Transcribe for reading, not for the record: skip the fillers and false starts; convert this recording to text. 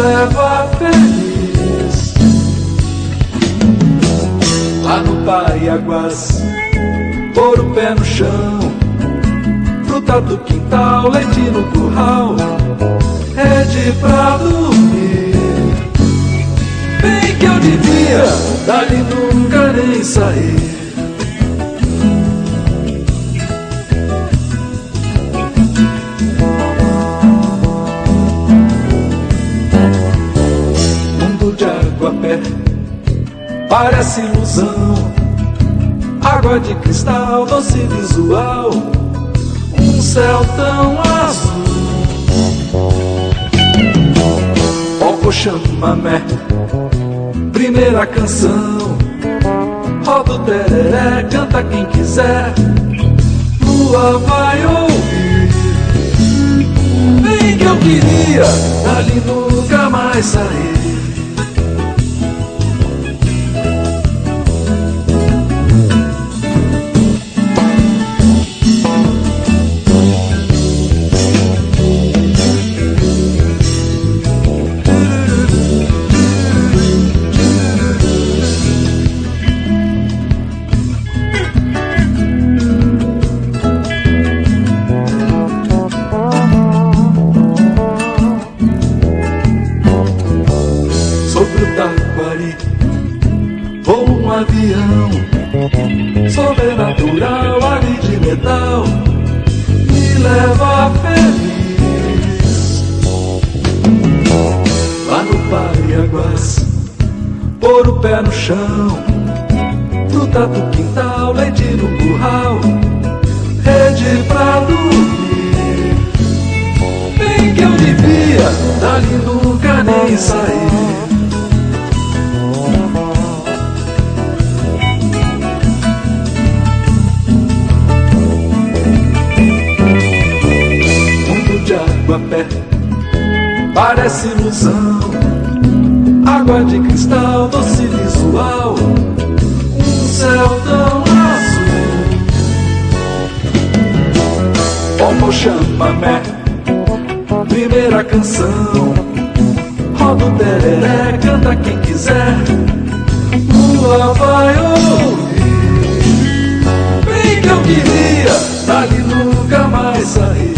leva feliz. Lá no Paiaguás, pôr o pé no chão, fruta do quintal, leite no curral, rede pra dormir. Bem que eu devia dali nunca nem sair. Mundo de Aguapé parece ilusão, água de cristal, doce visual, um céu tão azul. Toca o chamamé, primeira canção, roda o tereré, canta quem quiser, lua vai ouvir. Bem que eu queria dali nunca mais sair. Voa um avião sobrenatural, ali de metal, me leva feliz. Lá no Paiaguás, pôr o pé no chão, fruta do quintal, leite no curral, rede pra dormir. Bem que eu devia dali nunca nem sair. Aguapé parece ilusão, água de cristal, doce visual, um céu tão azul. Toca o chamamé, primeira canção, roda o tereré, canta quem quiser, lua vai ouvir. Bem que eu queria dali nunca mais sair.